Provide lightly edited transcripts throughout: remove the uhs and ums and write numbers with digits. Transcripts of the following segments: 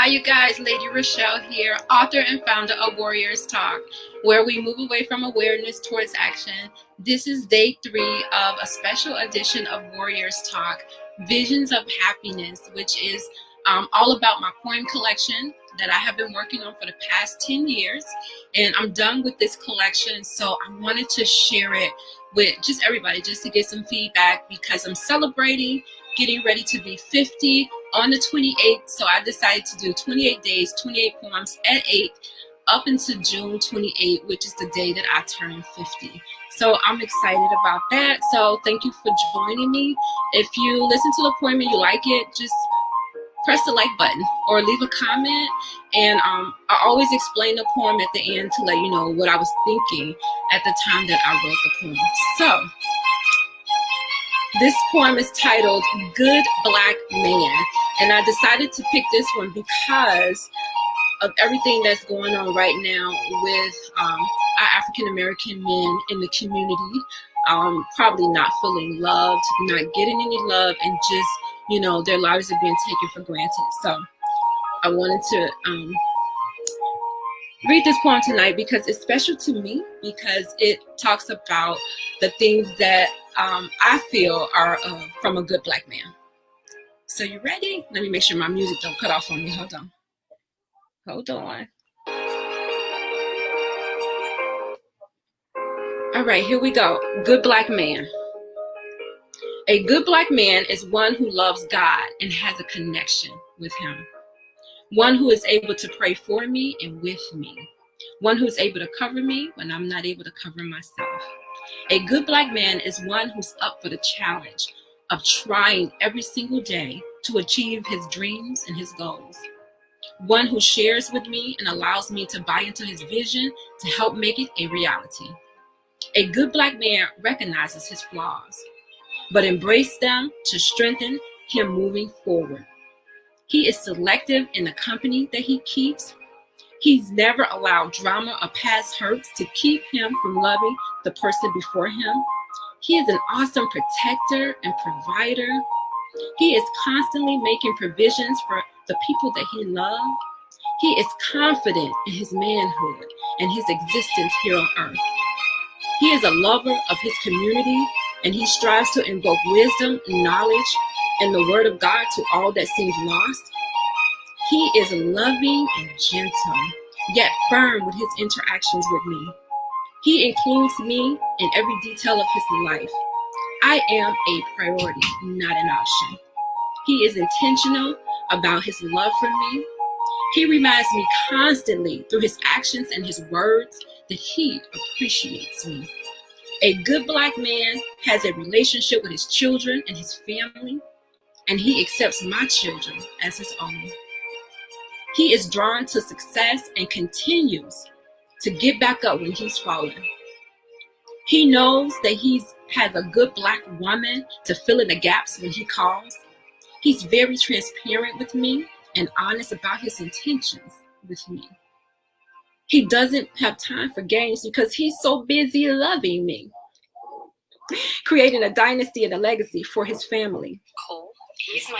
Hi, you guys. Lady Rochelle here, author and founder of Warriors Talk, where we move away from awareness towards action. This is day 3 of a special edition of Warriors Talk, Visions of Happiness, which is all about my poem collection that I have been working on for the past 10 years. And I'm done with this collection, so I wanted to share it with just everybody, just to get some feedback, because I'm celebrating getting ready to be 50 on the 28th. So I decided to do 28 days, 28 poems at 8 up until June 28th, which is the day that I turn 50. So I'm excited about that. So thank you for joining me. If you listen to the poem and you like it, just press the like button or leave a comment. And I always explain the poem at the end to let you know what I was thinking at the time that I wrote the poem. So this poem is titled Good Black Man, and I decided to pick this one because of everything that's going on right now with our African American men in the community, probably not feeling loved, not getting any love, and just, their lives are being taken for granted. So I wanted to read this poem tonight because it's special to me, because it talks about the things that I feel are from a good black man. So you ready? Let me make sure my music don't cut off on me. Hold on. All right, here we go. Good black man. A good black man is one who loves God and has a connection with him. One who is able to pray for me and with me. One who is able to cover me when I'm not able to cover myself. A good black man is one who's up for the challenge of trying every single day to achieve his dreams and his goals. One who shares with me and allows me to buy into his vision to help make it a reality. A good black man recognizes his flaws, but embraces them to strengthen him moving forward. He is selective in the company that he keeps. He's never allowed drama or past hurts to keep him from loving the person before him. He is an awesome protector and provider. He is constantly making provisions for the people that he loves. He is confident in his manhood and his existence here on earth. He is a lover of his community, and he strives to invoke wisdom and knowledge and the word of God to all that seems lost. He is loving and gentle, yet firm with his interactions with me. He includes me in every detail of his life. I am a priority, not an option. He is intentional about his love for me. He reminds me constantly through his actions and his words that he appreciates me. A good black man has a relationship with his children and his family, and he accepts my children as his own. He is drawn to success and continues to get back up when he's fallen. He knows that he has a good black woman to fill in the gaps when he calls. He's very transparent with me and honest about his intentions with me. He doesn't have time for games because he's so busy loving me, creating a dynasty and a legacy for his family.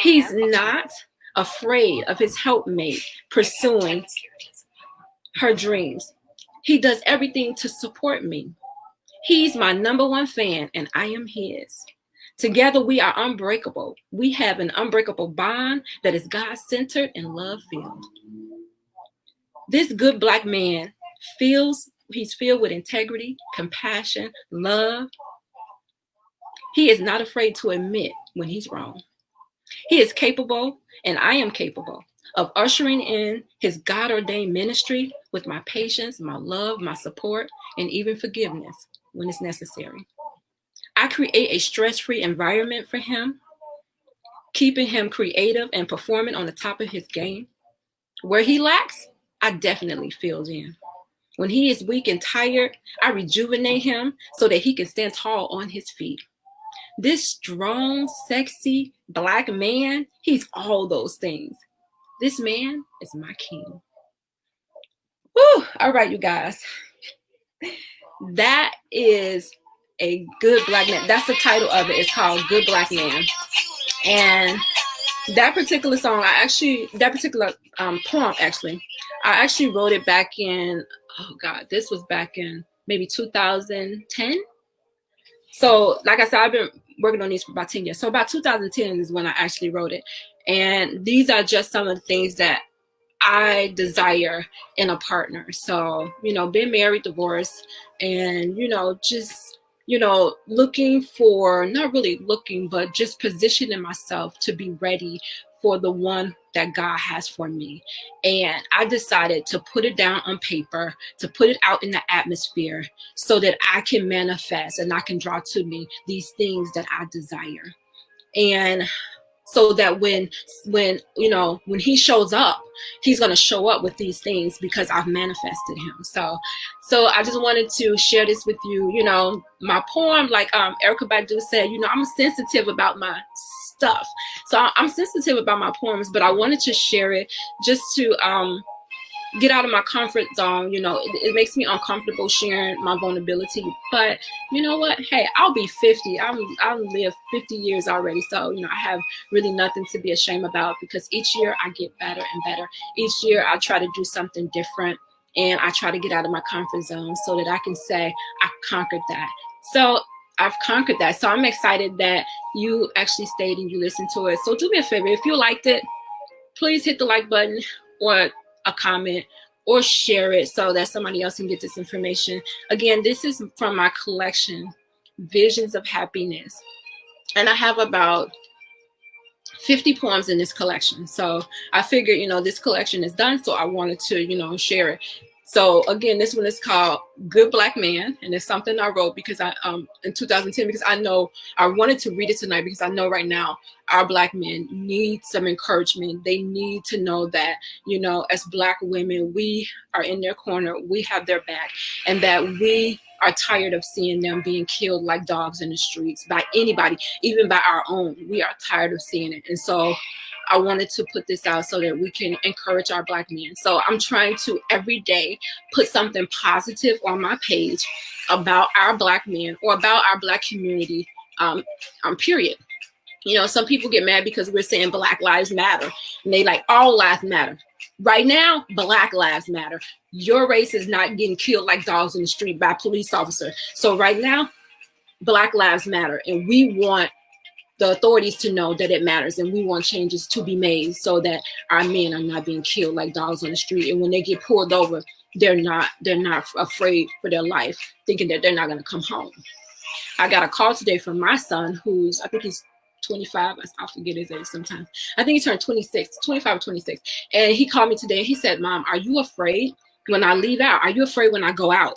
He's not afraid of his helpmate pursuing her dreams. He does everything to support me. He's my #1 fan, and I am his. Together, we are unbreakable. We have an unbreakable bond that is God-centered and love-filled. This good black man he's filled with integrity, compassion, love. He is not afraid to admit when he's wrong. He is capable, and I am capable, of ushering in his God-ordained ministry with my patience, my love, my support, and even forgiveness when it's necessary. I create a stress-free environment for him, keeping him creative and performing on the top of his game. Where he lacks, I definitely fill in. When he is weak and tired, I rejuvenate him so that he can stand tall on his feet. This strong, sexy black man, he's all those things. This man is my king. Woo! All right, you guys. That is a good black man. That's the title of it. It's called Good Black Man. And that particular song, that particular poem, actually. I actually wrote it back in, oh God, this was back in maybe 2010. So like I said, I've been working on these for about 10 years. So about 2010 is when I actually wrote it. And these are just some of the things that I desire in a partner. So, being married, divorced, and, just, looking for, not really looking, but just positioning myself to be ready for the one that God has for me. And I decided to put it down on paper, to put it out in the atmosphere so that I can manifest and I can draw to me these things that I desire. And so that when he shows up, he's going to show up with these things because I've manifested him. So I just wanted to share this with you. My poem, like Erykah Badu said, I'm sensitive about my stuff. So I'm sensitive about my poems, but I wanted to share it just to get out of my comfort zone. It makes me uncomfortable sharing my vulnerability, but you know what, hey, I'll be 50. I'll live 50 years already, so I have really nothing to be ashamed about, because each year I get better and better. Each year I try to do something different, and I try to get out of my comfort zone so that I can say I conquered that. So I've conquered that. So I'm excited that you actually stayed and you listened to it. So do me a favor, if you liked it, please hit the like button or a comment or share it so that somebody else can get this information. Again, this is from my collection, Visions of Happiness. And I have about 50 poems in this collection. So I figured, this collection is done, so I wanted to, share it. So again, this one is called Good Black Man, and it's something I wrote because I in 2010, because I know I wanted to read it tonight because I know right now our Black men need some encouragement. They need to know that, as Black women, we are in their corner, we have their back, and that we are tired of seeing them being killed like dogs in the streets by anybody, even by our own. We are tired of seeing it. And so I wanted to put this out so that we can encourage our Black men. So I'm trying to every day put something positive on my page about our Black men or about our Black community, period. Some people get mad because we're saying Black Lives Matter, and they like all lives matter. Right now, Black Lives Matter. Your race is not getting killed like dogs in the street by police officers. So right now, Black Lives Matter, and we want the authorities to know that it matters, and we want changes to be made so that our men are not being killed like dogs on the street. And when they get pulled over, they're not afraid for their life, thinking that they're not going to come home. I got a call today from my son, I think he's 25. I forget his age sometimes. I think he turned 26, 25 or 26. And he called me today and he said, "Mom, are you afraid when I leave out? Are you afraid when I go out?"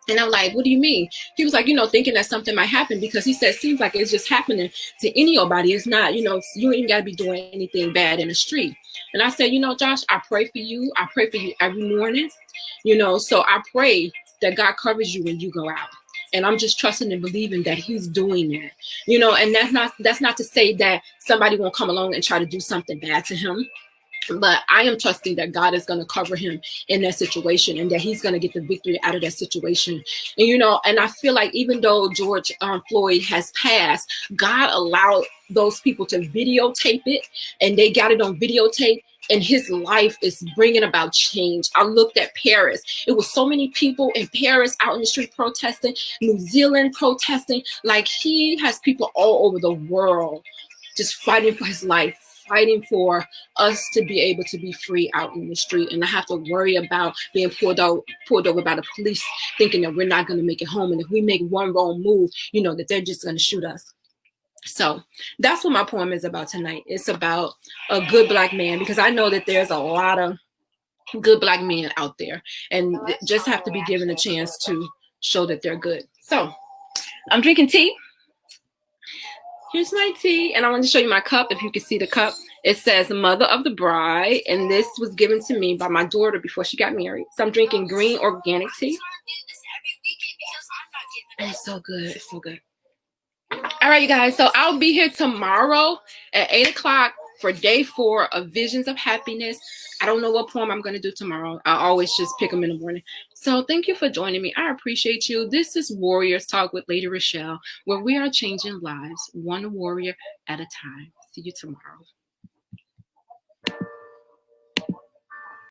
And I'm like, "What do you mean?" He was like, thinking that something might happen, because he said, it seems like it's just happening to anybody. It's not, you ain't got to be doing anything bad in the street. And I said, Josh, I pray for you. I pray for you every morning, so I pray that God covers you when you go out. And I'm just trusting and believing that he's doing that, and that's not to say that somebody won't come along and try to do something bad to him. But I am trusting that God is going to cover him in that situation, and that he's going to get the victory out of that situation. And, and I feel like even though George Floyd has passed, God allowed those people to videotape it, and they got it on videotape. And his life is bringing about change. I looked at Paris. It was so many people in Paris out in the street protesting, New Zealand protesting. Like, he has people all over the world just fighting for his life, fighting for us to be able to be free out in the street, and not have to worry about being pulled over by the police, thinking that we're not going to make it home. And if we make one wrong move, that they're just going to shoot us. So that's what my poem is about tonight. It's about a good Black man, because I know that there's a lot of good Black men out there, and just have to be given a chance to show that they're good. So I'm drinking tea. Here's my tea, and I want to show you my cup. If you can see the cup, it says Mother of the Bride, and this was given to me by my daughter before she got married. So I'm drinking green organic tea. And it's so good. It's so good. All right, you guys. So I'll be here tomorrow at 8 o'clock for day 4 of Visions of Happiness. I don't know what poem I'm going to do tomorrow. I always just pick them in the morning. So thank you for joining me. I appreciate you. This is Warriors Talk with Lady Rochelle, where we are changing lives one warrior at a time. See you tomorrow.